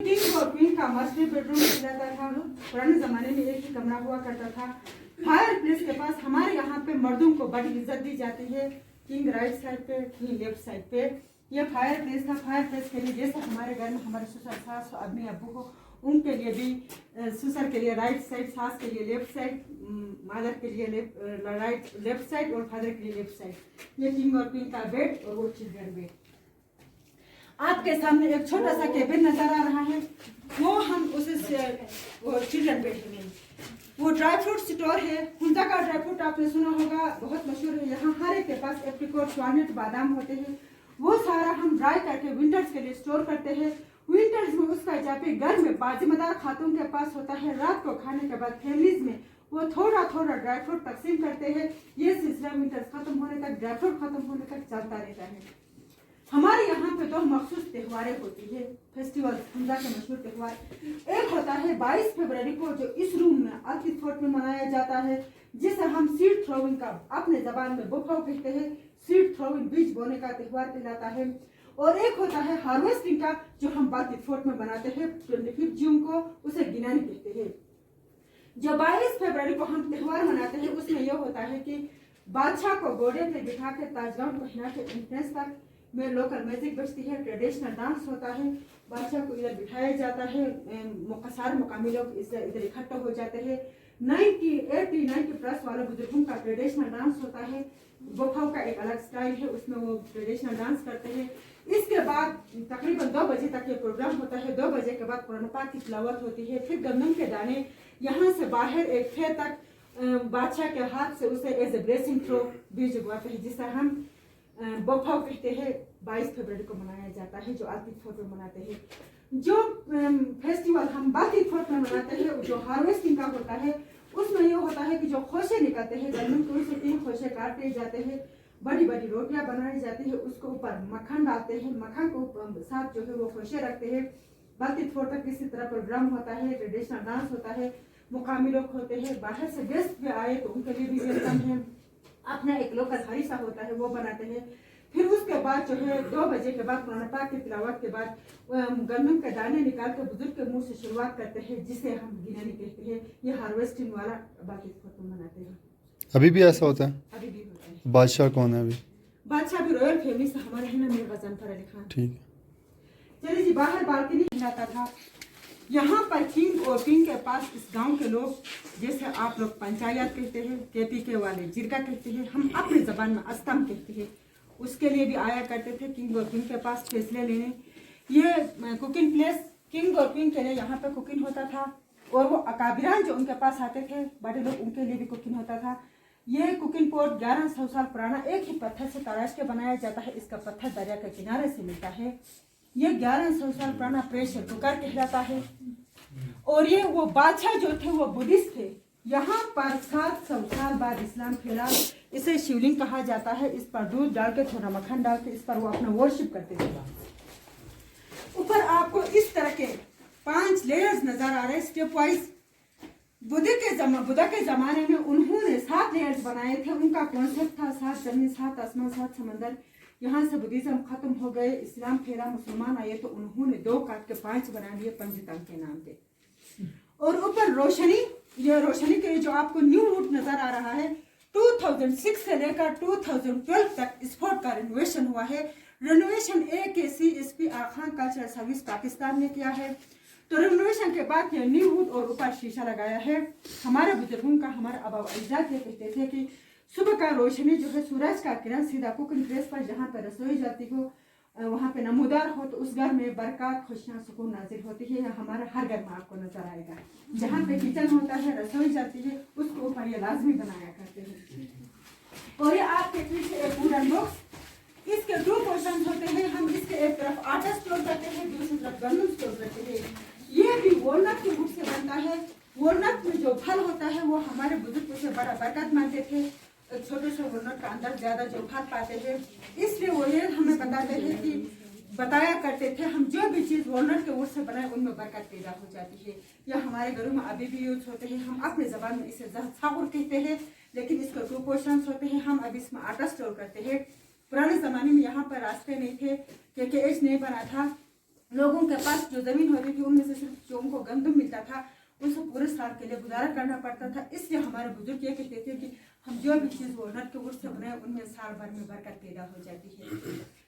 King और queen का master bedroom मिल जाता था। पुराने जमाने में एक ही कमरा हुआ करता था। फायर प्लेस के पास हमारे यहाँ पे मर्दों को बड़ी इज्जत दी जाती है। किंग राइट साइड पे, क्वीन लेफ्ट साइड पे। ये फायर प्लेस था। फायर प्लेस के लिए जैसे हमारे घर में हमारे ससुर सास अम्मी अब्बू को, उनके लिए भी ससुर के लिए राइट साइड, सास के लिए लेफ्ट साइड, मदर के लिए लेफ्ट साइड और फादर के लिए लेफ्ट साइड। ये किंग और क्वीन का बेड और वो चिल्ड्रन बेड। आपके सामने एक छोटा सा केबिन नजर आ रहा है, वो हम उसे वो चिल्ड्रन बेड में, वो ड्राई फ्रूट स्टोर है। हुंदा का ड्राई फ्रूट आपने सुना होगा, बहुत मशहूर है। यहाँ हर एक के पास एप्रिकॉट, वालनट, बादाम होते हैं। वो सारा हम ड्राई करके विंटर्स के लिए स्टोर करते हैं। विंटर्स में उसका जापे घर में बाजिमदार खातून के पास होता है। रात को खाने के बाद फैमिलीज में वो थोड़ा थोड़ा ड्राई फ्रूट तकसीम करते हैं। ये सिलसिला विंटर्स खत्म होने तक, ड्राई फ्रूट खत्म होने तक चलता रहता है। हमारे यहाँ पे दो मखसूस त्योहारें होती है, फेस्टिवल, हुंदा के मशहूर त्योहार। एक होता है 22 फरवरी को, जो इस रूम में आकिब फोर्ट में मनाया जाता है, जिसे हम सीड थ्रोइंग का अपने जबान में बोफाव कहते हैं। सीड थ्रोइंग, बीज बोने का त्योहार कहलाता है। और एक होता है हार्वेस्टिंग का, जो हम बाकिब फोर्ट में बनाते हैं 25 जून को, उसे गिनानी कहते हैं। जो 22 फरवरी को हम त्योहार मनाते हैं, उसमें यह होता है कि बादशाह को घोड़े पे बिठा के ताजगांव पहना के एंट्रेंस तक में लोकल म्यूजिक बजती है, ट्रेडिशनल डांस होता है। बादशाह को इधर बिठाया जाता है, सारे मुकामी लोग इधर इकट्ठा हो जाते हैं। 90 प्लस वाले बुजुर्गों का ट्रेडिशनल डांस होता है। बोफाव का एक अलग स्टाइल है, उसमें वो ट्रेडिशनल डांस करते हैं। इसके बाद तकरीबन 2 बजे तक ये प्रोग्राम होता है। 2 बजे के बाद कुरान पाक की तिलावत होती है। फिर गंदम के दाने यहाँ से बाहर एक फेर तक बादशाह के हाथ से उसे एज ए ब्लेसिंग थ्रो बीज उगवाते हैं, जिसे हम बोफाव कहते हैं। 22 फरवरी को मनाया जाता है, जो आकिब फोर्ट में मनाते हैं। जो फेस्टिवल हम बाकिब फोर्ट में मनाते हैं, जो हार्वेस्टिंग का होता है, उसमें ये होता है कि जो खोशे निकलते हैं, गन्नम को से 3 खोशे काटे जाते हैं, बड़ी बड़ी रोटियां बनाई जाती है, उसको ऊपर मक्खन डालते हैं, मक्खन को साथ जो है वो खोशे रखते हैं। बाकिब फोर्ट तक किसी तरह प्रोग्राम होता है, ट्रेडिशनल डांस होता है, मुकामी लोग होते हैं। बाहर से गेस्ट भी आए तो उनके लिए भी वेलकम है। अपना एक लोकल हरीसा होता है, वो बनाते हैं। फिर उसके बाद जो है 2 बजे के बाद कुरान पाक की तिलावत के बाद गंदम के दाने निकाल कर बुजुर्ग के मुंह से शुरुआत करते हैं, जिसे हम गिनानी कहते हैं। ये हार्वेस्टिंग वाला बाकिब फोर्ट में मनाते हैं। अभी भी ऐसा होता है? अभी भी होता है। बादशाह कौन है अभी? बादशाह भी रॉयल फैमिली से हमारे है ना, मीर गजनफर अली खान। ठीक है। चलिए जी, बाहर बालकनी जाता था। यहाँ पर किंग और क्वीन के पास इस गांव के लोग, जैसे आप लोग पंचायत कहते हैं, केपीके वाले जिरगा कहते हैं, हम अपनी जबान में अस्तम कहते हैं, उसके लिए भी आया करते थे किंग और क्वीन के पास फैसले लेने। ये कुकिंग प्लेस, किंग और क्वीन के लिए यहाँ पे कुकिंग होता था। और वो अकाबिरान जो उनके पास आते थे, बड़े लोग, उनके लिए भी कुकिंग होता था। ये कुकिंग पॉट 1100 साल पुराना एक ही पत्थर से तराश के बनाया जाता है। इसका पत्थर दरिया के किनारे से मिलता है। ये 1100 साल पुराना प्रेशर कुकर कहलाता है। और ये वो बादशाह जो थे वो बुद्धिस्ट थे। यहाँ पर 700 साल बाद इस्लाम फैला। इसे शिवलिंग कहा जाता है। इस पर दूध डाल के, थोड़ा मक्खन डाल के, इस पर वो अपना वर्शिप करते थे। ऊपर आपको इस तरह के 5 लेयर्स नजर आ रहे हैं, स्टेप वाइज। बुद्धा के जमाने में उन्होंने 7 लेयर्स बनाए थे। उनका कॉन्सेप्ट था 7 जमीन, 7 आसमान, 7 समंदर। यहाँ से बुद्धिज्म खत्म हो गए, इस्लाम फैला, मुसलमान आए तो उन्होंने 2 काट के 5 बना लिए पंचतंग के नाम पे। और ऊपर रोशनी, ये रोशनी के जो आपको न्यू रूट नजर आ रहा है, 2006 से लेकर 2012 तक इस फोर्ट का रेनोवेशन हुआ है। Renovation AKCSP Khan cultural service Pakistan ने किया है। तो रेनोवेशन के बाद ये न्यू रूट और ऊपर शीशा लगाया है। हमारे बुजुर्गों का, हमारे आबा अजदाद ये कहते थे कि सुबह का रोशनी जो है, सूरज का किरण सीधा कुकिंग प्लेस पर जहाँ पर रसोई जाती हो, वहाँ पे नमूदार हो, तो उस घर में बरकत, खुशियाँ, सुकून नाजिल होती है। हमारे हर घर में आपको नजर आएगा, जहाँ पे किचन होता है, रसोई जाती है, उसको ऊपर ये लाजमी बनाया करते हैं। और ये आपके पीछे एक वुडन बॉक्स, इसके 2 पोर्शन होते हैं। हम इसके एक तरफ आटा स्टोर करते हैं, दूसरी तरफ गंदम स्टोर करते हैं। ये भी वॉलनट के वुड से बनता है। वॉलनट में जो फल होता है वो हमारे बुजुर्ग उसे बड़ा बरकत मानते थे। छोटे से वॉलनट का अंदर ज्यादा जो फल पाते थे, इसलिए वो ये हमें बताते थे कि बताया करते थे, हम जो भी चीज वॉलनट के वुड से बनाए उनमें बरकत पैदा हो जाती है। यह हमारे घरों में अभी भी यूज होते हैं। हम अपने जबान में इसे साहुर कहते हैं, लेकिन इसके 2 पोर्शन होते हैं। हम अभी इसमें आटा स्टोर करते हैं। पुराने जमाने में यहाँ पर रास्ते नहीं थे, KKH नहीं बना था, लोगों के पास जो जमीन होती थी उनमें से सिर्फ जो उनको गंदम मिलता था उनसे पूरे साल के लिए गुजारा करना पड़ता था। इसलिए हमारे बुजुर्ग ये कहते थे कि हम जो भी चीज़ वो नट के उठ से बनाए उनमें साल भर में बरकत पैदा हो जाती है।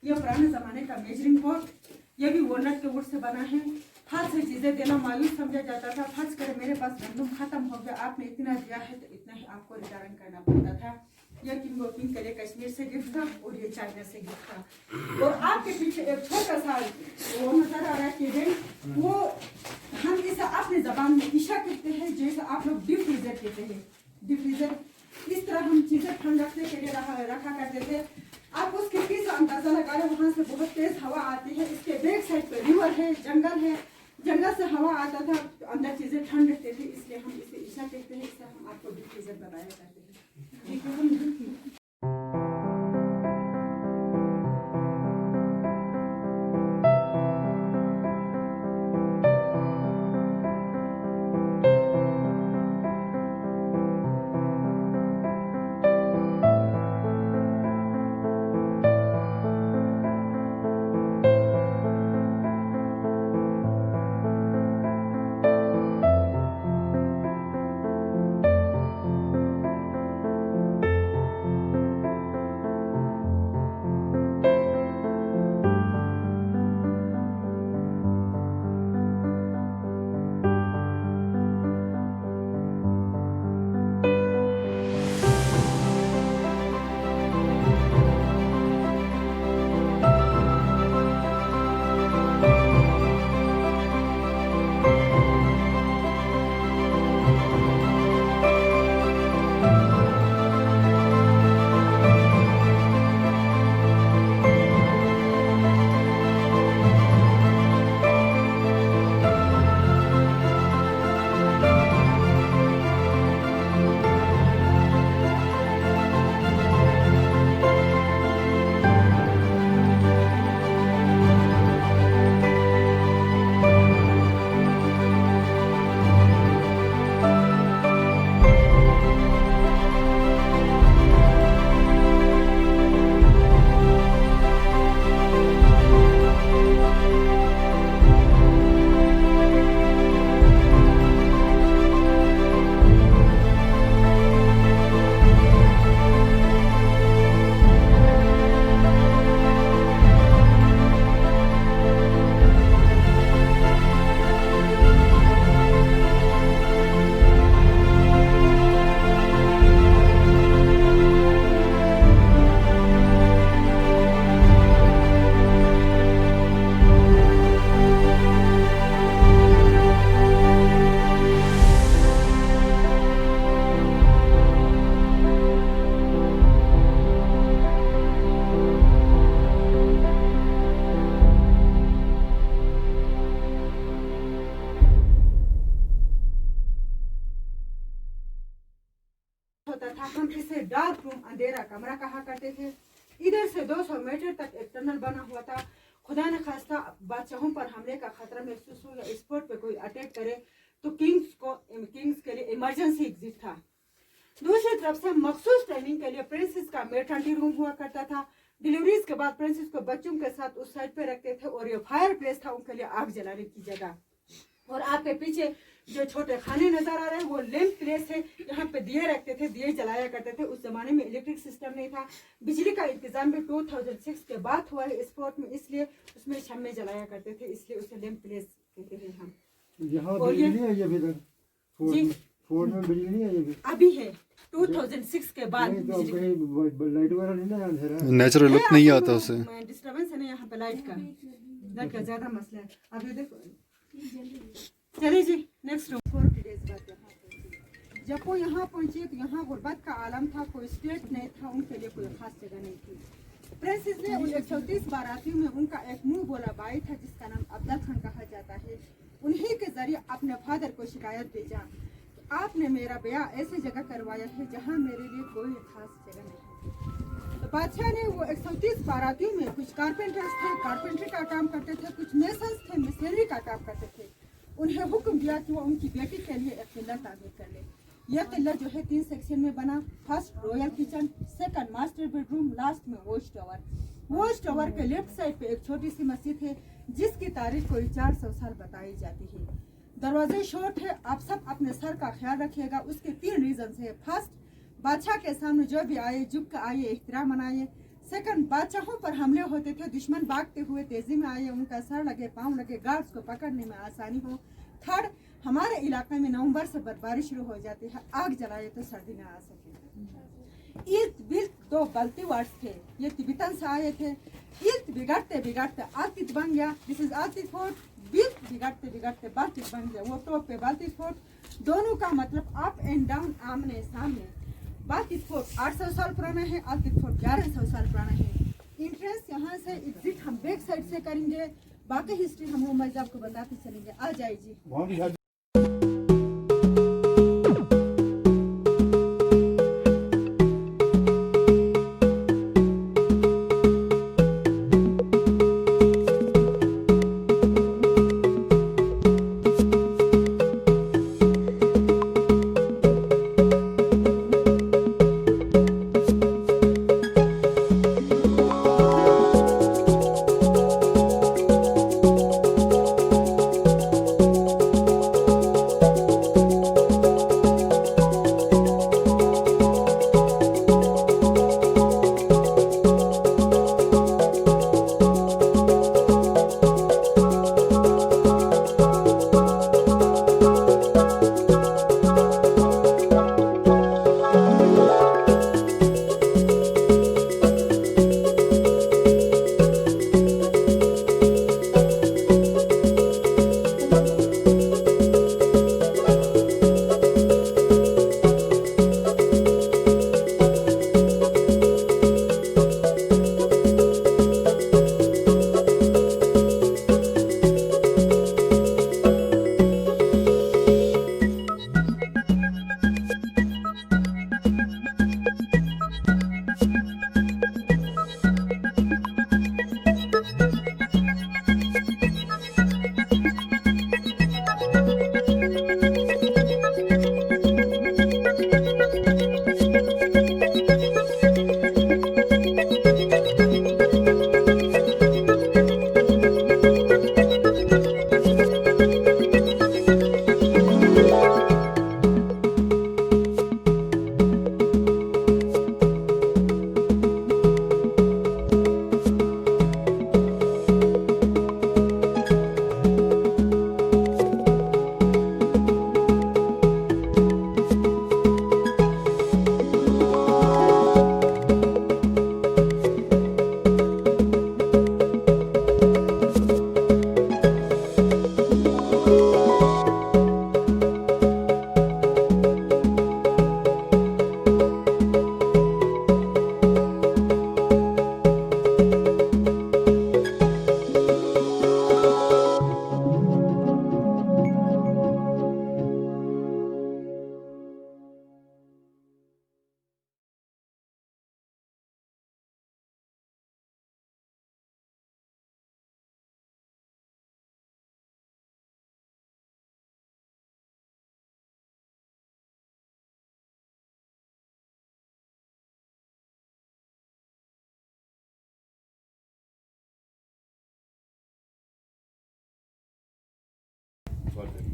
ये पुराने ज़माने का मेजरिंग बोर्ड, ये भी वो नट के उठ से बना है। हाथ से चीज़ें देना मायूस समझा जाता था। फर्ज करें मेरे पास गंदम खत्म हो गया, आपने इतना दिया है तो इतना ही आपको रिटर्न करना पड़ता था। यह किंग ऑफ किंग के लिए कश्मीर से गिफ्ट था और ये चाइना से गिफ्ट था। और आपके पीछे एक छोटा सा वो नजर आ रहा है कि वो हम इसे अपनी जबान में ईशा कहते हैं, जैसे आप लोग डीप फ्रीजर कहते हैं। डीप फ्रीजर इस तरह हम चीजें ठंड रखने के लिए रखा करते थे। आप उस खिड़की से अंदाजा लगा रहे, वहां से बहुत तेज हवा आती है। इसके बैक साइड पे रिवर है, जंगल है, जंगल से हवा आता था, अंदर चीजें ठंड रहती थी, इसलिए हम इसे ईशा कहते हैं। इससे हम आपको डीप फ्रीजर बताया करते हैं। ठीक है। हम इसे डार्क रूम अंधेरा कमरा कहा करते थे। इधर से 200 मीटर तक एक टनल बना हुआ था। खुदा न खास्ता बादशाहों पर हमले का खतरा महसूस हो या स्पॉट पे कोई अटैक करे तो किंग्स के लिए इमरजेंसी एग्जिट था। दूसरी तरफ से मखसूस ट्रेनिंग के लिए प्रिंसेस का मेटर्निटी रूम हुआ करता था। डिलीवरीज के बाद प्रिंसेस को बच्चों के साथ उस साइड पे रखते थे और ये फायर प्लेस था उनके लिए आग जलाने की जगह। और आपके पीछे जो छोटे खाने नजर आ रहे हैं वो लैंप प्लेस है, यहाँ पे दिए रखते थे, दिए जलाया करते थे। उस जमाने में इलेक्ट्रिक सिस्टम नहीं था। बिजली का इंतजाम भी 2006 के बाद हुआ है स्पॉट में, इसलिए उसमें शम्मे जलाया करते थे, इसलिए उसे लैंप प्लेस कहते हैं हम। यहाँ बिजली है ये भी फोर्ट में बिजली नहीं है ये भी अभी है 2006 के बाद। लाइट वगैरह नहीं ना अंधेरा नेचुरल लुक नहीं आता उसे। डिस्टर्बेंस है ना यहाँ पे लाइट का ज्यादा मसला है। अभी देखो चलिए जी नेक्स्ट रूम। 40 डेज बाद जब वो यहाँ पहुंचे तो यहाँ गुर्बत का आलम था, कोई स्टेट नहीं था, उनके लिए कोई खास जगह नहीं थी। प्रिंसेस ने उन 130 बारातियों में उनका एक मुंह बोला भाई था जिसका नाम अब्दुल खान कहा जाता है। उन्हीं के जरिए अपने फादर को शिकायत भेजा कि आपने मेरा ब्याह ऐसी जगह करवाया है जहाँ मेरे लिए कोई खास जगह नहीं। तो बादशाह ने वो 130 बारातियों में कुछ कारपेंटर्स थे, कारपेंट्री का काम करते थे, कुछ मेसन्स थे, मिस्त्री का काम करते थे। उन्हें हुक्म दिया कि वो उनकी बेटी के लिए एक किला तामीर कर ले। यह किला जो है 3 सेक्शन में बना। First royal kitchen, second master bedroom, last में वॉच टावर। वॉच टावर के लेफ्ट साइड पे एक छोटी सी मस्जिद है जिसकी तारीख कोई 400 साल बताई जाती है। दरवाजे शॉर्ट है, आप सब अपने सर का ख्याल रखिएगा। उसके 3 रीजन है। फर्स्ट, बादशाह के सामने जो भी आए झुक कर आए, एहतराम मनाइए। सेकंड, बादशाहों पर हमले होते थे, दुश्मन भागते हुए तेजी में आए, उनका सर लगे, पाँव लगे, गार्ड्स को पकड़ने में आसानी हो। थर्ड, हमारे इलाके में नवंबर से बर्फबारी शुरू हो जाती है, आग जलाए तो सर्दी न आ सके। ईद बिल्त 2 बल्ती वर्ड्स थे, ये तिब्बतन से आए थे। ईद बिगड़ते बिगड़ते आतित बन गया, दिस इज आतित फोर्ट। बिल्त बिगड़ते बिगड़ते बाल्टिक बन गया, वो टॉप पे बाल्टिक फोर्ट। दोनों का मतलब अप एंड डाउन, आमने सामने। बाल्टिक फोर्ट 800 साल पुराना है, आतित फोर्ट 1100 साल पुराना है। इंट्रेंस यहाँ से एग्जिट हम बैक साइड से करेंगे, बाकी हिस्ट्री हम वो मैं आपको बताते चलेंगे। आ जाए जी।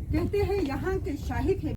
कहते हैं यहाँ के शाही थे।